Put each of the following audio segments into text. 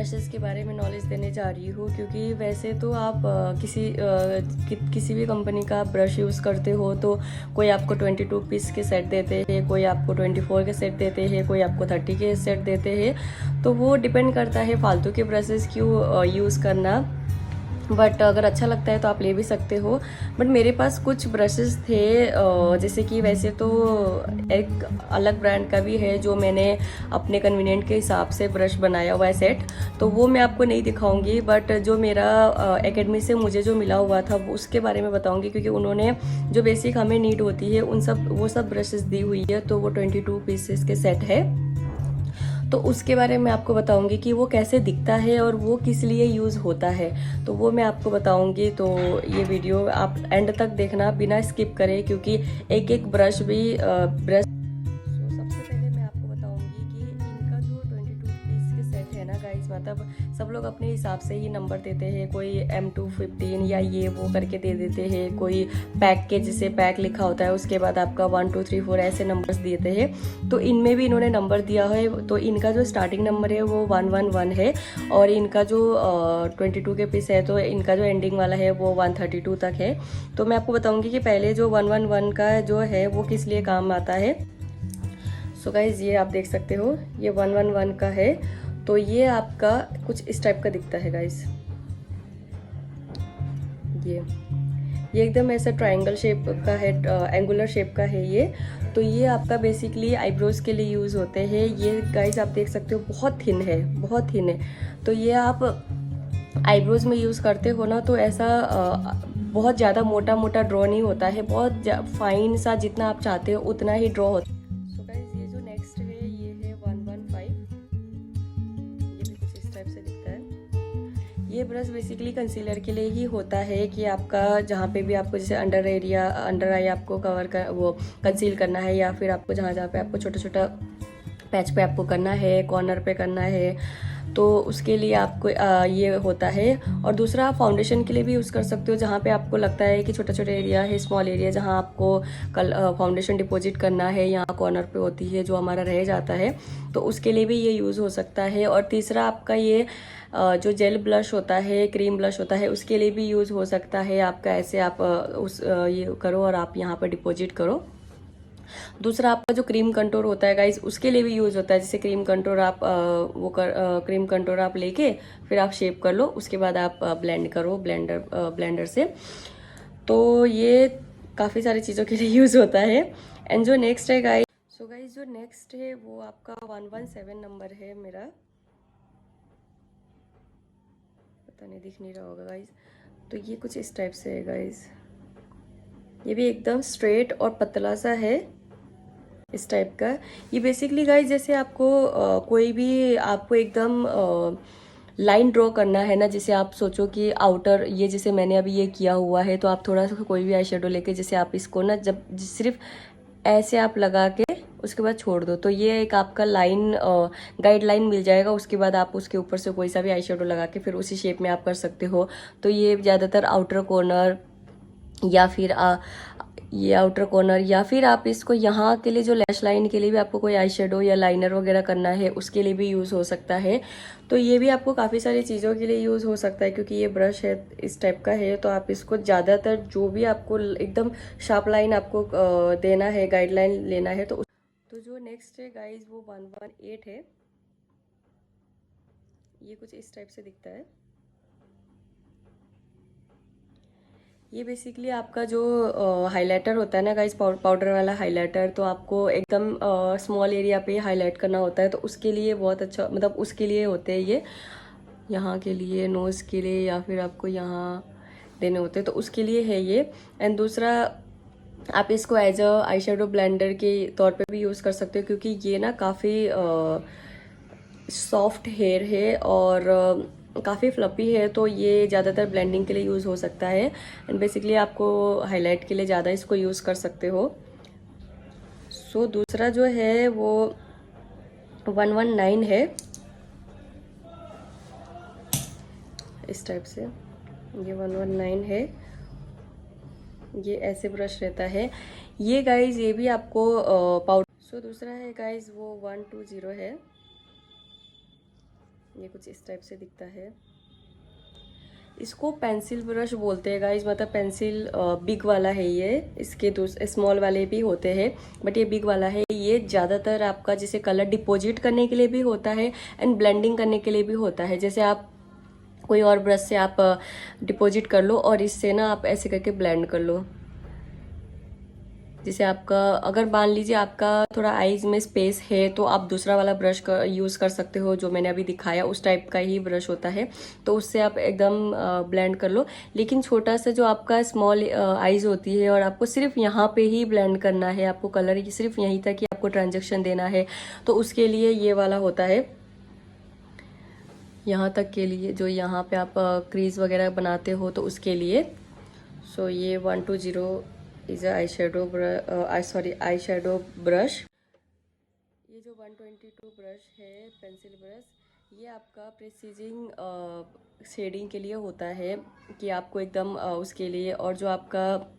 Brushes के बारे में नॉलेज देने जा रही हूँ, क्योंकि वैसे तो आप किसी भी कंपनी का ब्रश यूज़ करते हो तो कोई आपको 22 पीस के सेट देते हैं, कोई आपको 24 के सेट देते हैं, कोई आपको 30 के सेट देते हैं। तो वो डिपेंड करता है फालतू के ब्रशेज़ क्यों यूज़ करना। बट अगर अच्छा लगता है तो आप ले भी सकते हो। बट मेरे पास कुछ ब्रशेस थे, जैसे कि वैसे तो एक अलग ब्रांड का भी है जो मैंने अपने कन्वीनियंट के हिसाब से ब्रश बनाया हुआ है सेट, तो वो मैं आपको नहीं दिखाऊंगी। बट जो मेरा एकेडमी से मुझे जो मिला हुआ था उसके बारे में बताऊंगी, क्योंकि उन्होंने जो बेसिक हमें नीड होती है वो सब ब्रशेस दी हुई है। तो वो 22 पीसेस के सेट है, तो उसके बारे में आपको बताऊंगी कि वो कैसे दिखता है और वो किस लिए यूज़ होता है, तो वो मैं आपको बताऊंगी। तो ये वीडियो आप एंड तक देखना बिना स्किप करें, क्योंकि एक एक ब्रश भी ब्रश। सबसे पहले मैं आपको बताऊंगी कि इनका जो 22 पीस के सेट है ना गाइस, मतलब सब लोग अपने हिसाब से ही नंबर देते हैं। कोई M215 या ये वो करके दे देते हैं, कोई पैक के जिसे पैक लिखा होता है उसके बाद आपका 1 2 3 4 ऐसे नंबर्स देते हैं। तो इनमें भी इन्होंने नंबर दिया है। तो इनका जो स्टार्टिंग नंबर है वो 111 है, और इनका जो 22 के पीस है तो इनका जो एंडिंग वाला है वो 132 तक है। तो मैं आपको बताऊंगी कि पहले जो 111 का जो है वो किस लिए काम आता है। सो गाइज ये आप देख सकते हो, ये 111 का है। तो ये आपका कुछ इस टाइप का दिखता है गाइज। ये एकदम ऐसा ट्रायंगल शेप का है, एंगुलर शेप का है ये। तो ये आपका बेसिकली आईब्रोज के लिए यूज़ होते हैं। ये गाइज आप देख सकते हो बहुत थिन है, बहुत थिन है। तो ये आप आईब्रोज में यूज़ करते हो ना, तो ऐसा बहुत ज़्यादा मोटा मोटा ड्रॉ नहीं होता है, बहुत फाइन सा जितना आप चाहते हो उतना ही ड्रॉ होता है। सो गाइज ये जो नेक्स्ट है ये है 115। ये भी कुछ इस टाइप से दिखता है। ये ब्रश बेसिकली कंसीलर के लिए ही होता है, कि आपका जहाँ पे भी आपको जैसे अंडर आई आपको कवर कर वो कंसील करना है, या फिर आपको जहाँ जहाँ पे आपको छोटा छोटा पैच पे आपको करना है, कॉर्नर पे करना है, तो उसके लिए आपको ये होता है। और दूसरा आप फाउंडेशन के लिए भी यूज़ कर सकते हो, जहाँ पे आपको लगता है कि छोटा छोटा एरिया है, स्मॉल एरिया जहाँ आपको फाउंडेशन डिपॉजिट करना है, यहाँ कॉर्नर पे होती है जो हमारा रह जाता है, तो उसके लिए भी ये यूज़ हो सकता है। और तीसरा आपका ये जो जेल ब्लश होता है, क्रीम ब्लश होता है, उसके लिए भी यूज़ हो सकता है आपका। ऐसे आप ये करो और आप यहाँ पर डिपॉजिट करो। दूसरा आपका जो क्रीम कंटूर होता है गाइज, उसके लिए भी यूज़ होता है। जैसे क्रीम कंटूर आप क्रीम कंटूर आप लेके फिर आप शेप कर लो, उसके बाद आप ब्लेंड करो ब्लेंडर से। तो ये काफ़ी सारी चीज़ों के लिए यूज़ होता है। एंड जो नेक्स्ट है गाइज, सो गाइज जो नेक्स्ट है वो आपका 117 नंबर है मेरा, पता नहीं दिख नहीं रहा होगा गाइज। तो ये कुछ इस टाइप से है गाइज। ये भी एकदम स्ट्रेट और पतला सा है, इस टाइप का। ये बेसिकली गाइज जैसे आपको कोई भी आपको एकदम लाइन ड्रॉ करना है ना, जैसे आप सोचो कि आउटर ये जैसे मैंने अभी ये किया हुआ है, तो आप थोड़ा सा कोई भी आई शेडो लेके जैसे आप इसको ना जब सिर्फ ऐसे आप लगा के उसके बाद छोड़ दो, तो ये एक आपका लाइन गाइडलाइन मिल जाएगा। उसके बाद आप उसके ऊपर से कोई सा भी आई शेडो लगा के फिर उसी शेप में आप कर सकते हो। तो ये ज़्यादातर आउटर कॉर्नर या फिर ये आउटर कॉर्नर, या फिर आप इसको यहाँ के लिए जो लैश लाइन के लिए भी आपको कोई आई शेडो या लाइनर वगैरह करना है उसके लिए भी यूज़ हो सकता है। तो ये भी आपको काफ़ी सारी चीज़ों के लिए यूज़ हो सकता है, क्योंकि ये ब्रश है इस टाइप का है। तो आप इसको ज़्यादातर जो भी आपको एकदम शार्प लाइन आपको देना है, गाइडलाइन लेना है, तो जो नेक्स्ट है गाइज वो 118 है। ये कुछ इस टाइप से दिखता है। ये बेसिकली आपका जो हाइलाइटर होता है ना गाइस, पाउडर वाला हाइलाइटर, तो आपको एकदम स्मॉल एरिया पे हाईलाइट करना होता है, तो उसके लिए बहुत अच्छा, मतलब उसके लिए होते हैं ये, यहाँ के लिए, नोज़ के लिए, या फिर आपको यहाँ देने होते हैं, तो उसके लिए है ये। एंड दूसरा आप इसको as a eye shadow blender के तौर पे भी यूज़ कर सकते हो, क्योंकि ये ना काफ़ी सॉफ्ट हेयर है और काफ़ी फ्लपी है, तो ये ज़्यादातर ब्लेंडिंग के लिए यूज़ हो सकता है। एंड बेसिकली आपको हाईलाइट के लिए ज़्यादा इसको यूज़ कर सकते हो। सो दूसरा जो है वो 119 है, इस टाइप से। ये 119 है, ये ऐसे ब्रश रहता है ये गाइज। ये भी आपको पाउडर। सो दूसरा है गाइज वो 120 है। ये कुछ इस टाइप से दिखता है। इसको पेंसिल ब्रश बोलते हैं गाइज, मतलब पेंसिल बिग वाला है ये। इसके स्मॉल वाले भी होते हैं बट ये बिग वाला है। ये ज़्यादातर आपका जैसे कलर डिपॉजिट करने के लिए भी होता है एंड ब्लेंडिंग करने के लिए भी होता है। जैसे आप कोई और ब्रश से आप डिपॉजिट कर लो और इससे ना आप ऐसे करके ब्लेंड कर लो। जैसे आपका अगर मान लीजिए आपका थोड़ा आईज में स्पेस है तो आप दूसरा वाला ब्रश यूज़ कर सकते हो, जो मैंने अभी दिखाया उस टाइप का ही ब्रश होता है, तो उससे आप एकदम ब्लेंड कर लो। लेकिन छोटा सा जो आपका स्मॉल आईज होती है और आपको सिर्फ यहाँ पे ही ब्लेंड करना है, आपको कलर की सिर्फ यहीं तक ही आपको ट्रांजेक्शन देना है, तो उसके लिए ये वाला होता है। यहाँ तक के लिए जो यहाँ पे आप क्रीज वगैरह बनाते हो तो उसके लिए। सो ये 120 is eye shadow eye shadow brush. ये जो 122 ब्रश है पेंसिल ब्रश, ये आपका प्रिसीजिंग शेडिंग के लिए होता है कि आपको एकदम उसके लिए, और जो आपका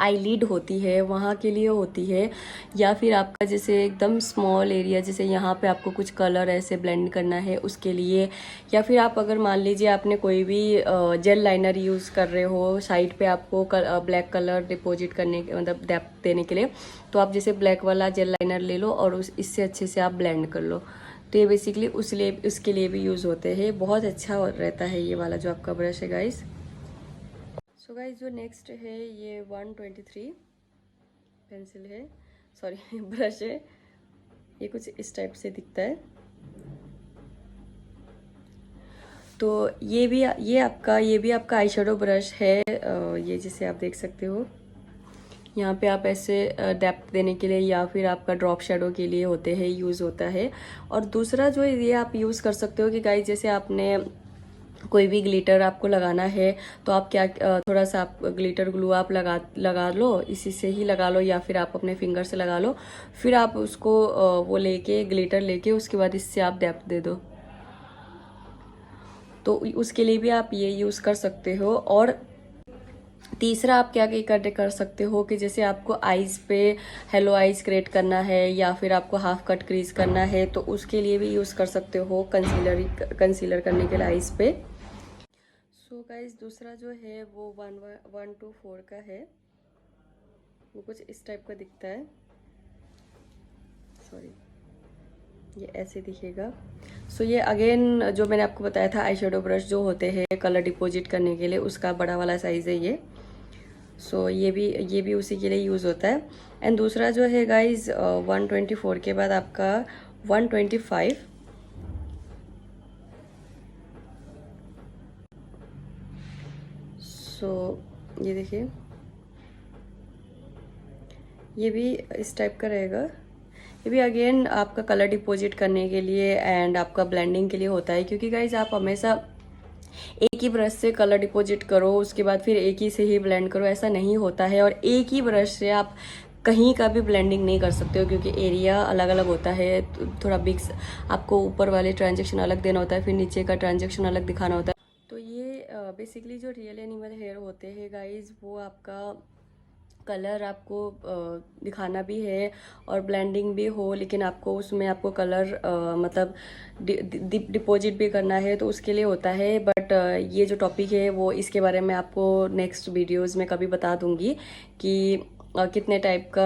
आईलिड होती है वहाँ के लिए होती है, या फिर आपका जैसे एकदम स्मॉल एरिया जैसे यहाँ पे आपको कुछ कलर ऐसे ब्लेंड करना है उसके लिए, या फिर आप अगर मान लीजिए आपने कोई भी जेल लाइनर यूज़ कर रहे हो साइड पे आपको ब्लैक कलर डिपॉजिट करने के मतलब डेप्थ देने के लिए, तो आप जैसे ब्लैक वाला जेल लाइनर ले लो और इससे अच्छे से आप ब्लेंड कर लो। तो ये बेसिकली उसके लिए भी यूज़ होते हैं। बहुत अच्छा रहता है ये वाला जो आपका ब्रश है गाइस। सो गाइस जो नेक्स्ट है ये 123 पेंसिल है, सॉरी ब्रश है। ये कुछ इस टाइप से दिखता है। तो ये भी आपका आई शेडो ब्रश है। ये जिसे आप देख सकते हो यहाँ पे आप ऐसे डेप्थ देने के लिए या फिर आपका ड्रॉप शेडो के लिए होते हैं, यूज़ होता है। और दूसरा जो ये आप यूज़ कर सकते हो कि गाइस जैसे आपने कोई भी ग्लिटर आपको लगाना है तो आप क्या थोड़ा सा आप ग्लिटर ग्लू आप लगा लो, इसी से ही लगा लो या फिर आप अपने फिंगर से लगा लो। फिर आप उसको वो लेके ग्लिटर लेके उसके बाद इससे आप डेप्थ दे दो, तो उसके लिए भी आप ये यूज़ कर सकते हो। और तीसरा आप क्या कर सकते हो कि जैसे आपको आईज पे हेलो आईज क्रिएट करना है या फिर आपको हाफ कट क्रीज करना है तो उसके लिए भी यूज़ कर सकते हो कंसीलर करने के लिए आईज पे। सो गाइस दूसरा जो है वो 124 का है। वो कुछ इस टाइप का दिखता है, सॉरी ये ऐसे दिखेगा। सो ये अगेन जो मैंने आपको बताया था आई शेडो ब्रश जो होते हैं कलर डिपॉजिट करने के लिए, उसका बड़ा वाला साइज़ है ये। सो ये भी उसी के लिए यूज़ होता है। एंड दूसरा जो है गाइज 124 के बाद आपका 125। सो ये देखिए ये भी इस टाइप का रहेगा। ये भी अगेन आपका कलर डिपॉजिट करने के लिए एंड आपका ब्लेंडिंग के लिए होता है, क्योंकि गाइज आप हमेशा एक ही ब्रश से कलर डिपॉजिट करो उसके बाद फिर एक ही से ही ब्लेंड करो, ऐसा नहीं होता है। और एक ही ब्रश से आप कहीं का भी ब्लेंडिंग नहीं कर सकते हो क्योंकि एरिया अलग अलग होता है। थोड़ा बिग आपको ऊपर वाले ट्रांजेक्शन अलग देना होता है, फिर नीचे का ट्रांजेक्शन अलग दिखाना होता है। तो ये बेसिकली जो रियल एनिमल हेयर होते हैं गाइज वो आपका कलर आपको दिखाना भी है और ब्लेंडिंग भी हो, लेकिन आपको उसमें आपको कलर मतलब डिपॉजिट भी करना है तो उसके लिए होता है। बट ये जो टॉपिक है वो इसके बारे में आपको नेक्स्ट वीडियोस में कभी बता दूंगी कि कितने टाइप का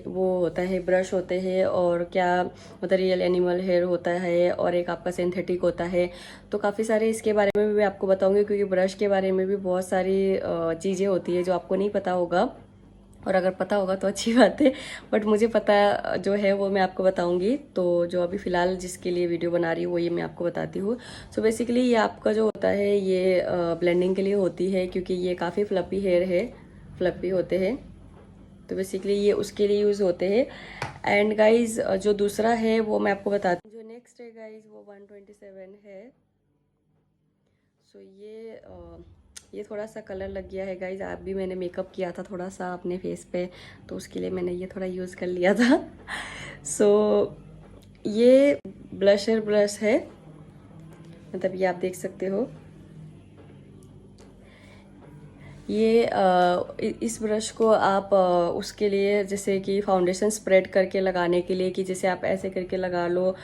वो होता है ब्रश होते हैं और क्या मतलब रियल एनिमल हेयर होता है और एक आपका सिंथेटिक होता है। तो काफ़ी सारे इसके बारे में भी आपको बताऊंगी, क्योंकि ब्रश के बारे में भी बहुत सारी चीज़ें होती है जो आपको नहीं पता होगा, और अगर पता होगा तो अच्छी बात है, बट मुझे पता जो है वो मैं आपको बताऊंगी। तो जो अभी फ़िलहाल जिसके लिए वीडियो बना रही हूँ वो ये मैं आपको बताती हूँ। सो बेसिकली ये आपका जो होता है ये ब्लेंडिंग के लिए होती है, क्योंकि ये काफ़ी फ्लपी हेयर है, फ्लपी होते हैं, तो बेसिकली ये उसके लिए यूज़ होते हैं। एंड गाइज जो दूसरा है वो मैं आपको बताती हूँ। जो नेक्स्ट है गाइज वो 127 है। सो ये थोड़ा सा कलर लग गया है गाइज। आप भी मैंने मेकअप किया था थोड़ा सा अपने फेस पे, तो उसके लिए मैंने ये थोड़ा यूज़ कर लिया था। सो ये ब्लशर ब्रश है, मतलब ये आप देख सकते हो। ये इस ब्रश को आप उसके लिए जैसे कि फाउंडेशन स्प्रेड करके लगाने के लिए, कि जैसे आप ऐसे करके लगा लो,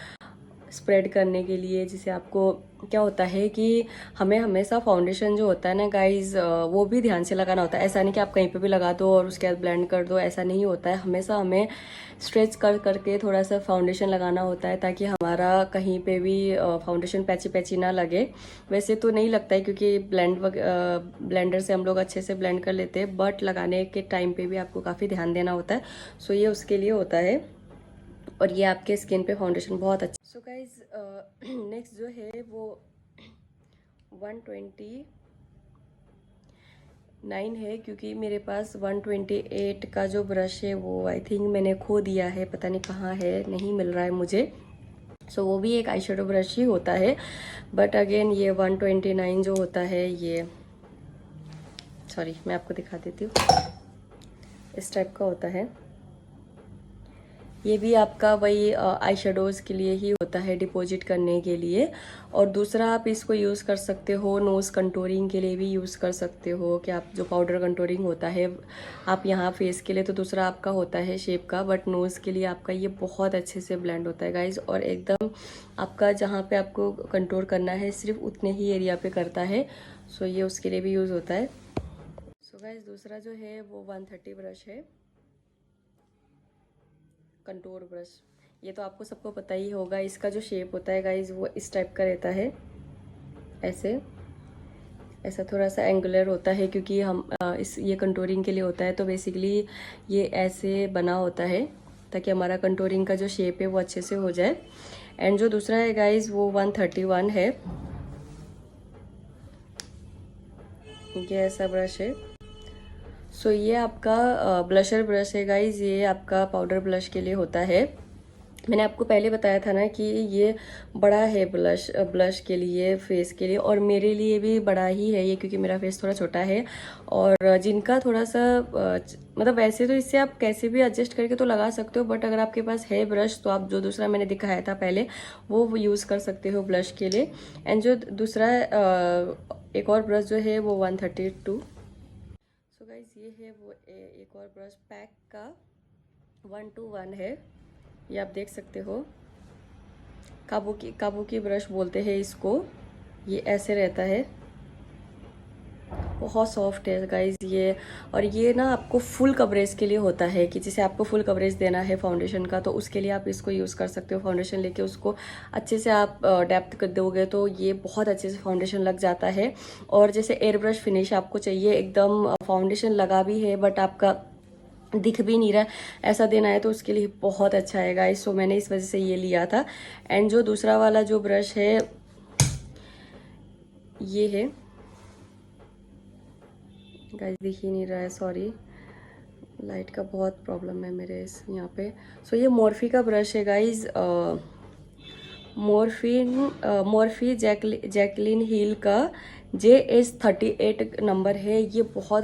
स्प्रेड करने के लिए। जिसे आपको क्या होता है कि हमें हमेशा फाउंडेशन जो होता है ना गाइज, वो भी ध्यान से लगाना होता है। ऐसा नहीं कि आप कहीं पे भी लगा दो और उसके बाद ब्लेंड कर दो, ऐसा नहीं होता है। हमेशा हमें स्ट्रेच कर करके थोड़ा सा फाउंडेशन लगाना होता है, ताकि हमारा कहीं पे भी फाउंडेशन पैची पैची ना लगे। वैसे तो नहीं लगता है, क्योंकि ब्लेंडर से हम लोग अच्छे से ब्लेंड कर लेते हैं, बट लगाने के टाइम पे भी आपको काफ़ी ध्यान देना होता है। सो ये उसके लिए होता है, और ये आपके स्किन पे फाउंडेशन बहुत अच्छा। सो गाइज नेक्स्ट जो है वो 129 है, क्योंकि मेरे पास 128 का जो ब्रश है वो आई थिंक मैंने खो दिया है, पता नहीं कहाँ है, नहीं मिल रहा है मुझे। सो वो भी एक आई शेडो ब्रश ही होता है, बट अगेन ये 129 जो होता है, ये सॉरी मैं आपको दिखा देती हूँ, इस टाइप का होता है। ये भी आपका वही आई शेडोज़ के लिए ही होता है, डिपॉजिट करने के लिए। और दूसरा आप इसको यूज़ कर सकते हो नोज़ कंटूरिंग के लिए भी यूज़ कर सकते हो, कि आप जो पाउडर कंटूरिंग होता है आप यहाँ फेस के लिए, तो दूसरा आपका होता है शेप का, बट नोज़ के लिए आपका ये बहुत अच्छे से ब्लेंड होता है गाइज। और एकदम आपका जहाँ पे आपको कंटूर करना है सिर्फ उतने ही एरिया पे करता है। सो ये उसके लिए भी यूज़ होता है। सो गाइज दूसरा जो है वो 130 ब्रश है, कंटूर ब्रश। ये तो आपको सबको पता ही होगा। इसका जो शेप होता है गाइज वो इस टाइप का रहता है, ऐसे ऐसा थोड़ा सा एंगुलर होता है, क्योंकि हम ये कंटूरिंग के लिए होता है। तो बेसिकली ये ऐसे बना होता है ताकि हमारा कंटूरिंग का जो शेप है वो अच्छे से हो जाए। एंड जो दूसरा है गाइज वो 131 है, ये ऐसा ब्रश है। सो ये आपका ब्लशर ब्रश है गाइज, ये आपका पाउडर ब्लश के लिए होता है। मैंने आपको पहले बताया था ना कि ये बड़ा है ब्लश के लिए, फेस के लिए, और मेरे लिए भी बड़ा ही है ये, क्योंकि मेरा फेस थोड़ा छोटा है। और जिनका थोड़ा सा मतलब वैसे तो इससे आप कैसे भी एडजस्ट करके तो लगा सकते हो, बट अगर आपके पास है ब्रश तो आप जो दूसरा मैंने दिखाया था पहले वो यूज़ कर सकते हो ब्लश के लिए। एंड जो दूसरा एक और ब्रश जो है वो 132। सो गाइज ये है वो एक और ब्रश पैक का 121 है, ये आप देख सकते हो। काबुकी ब्रश बोलते हैं इसको। ये ऐसे रहता है, बहुत सॉफ्ट है गाइज ये। और ये ना आपको फुल कवरेज के लिए होता है, कि जैसे आपको फुल कवरेज देना है फाउंडेशन का, तो उसके लिए आप इसको यूज़ कर सकते हो। फाउंडेशन लेके उसको अच्छे से आप डेप्थ कर दोगे तो ये बहुत अच्छे से फाउंडेशन लग जाता है। और जैसे एयर ब्रश फिनिश आपको चाहिए, एकदम फाउंडेशन लगा भी है बट आपका दिख भी नहीं रहा, ऐसा देना है, तो उसके लिए बहुत अच्छा है गाइस। सो मैंने इस वजह से ये लिया था। एंड जो दूसरा वाला जो ब्रश है ये है गाइस, दिख ही नहीं रहा है, सॉरी लाइट का बहुत प्रॉब्लम है मेरे इस यहाँ पे। सो ये मॉर्फी का ब्रश है गाइस, मॉर्फी जैकलिन हिल का JS38 नंबर है। ये बहुत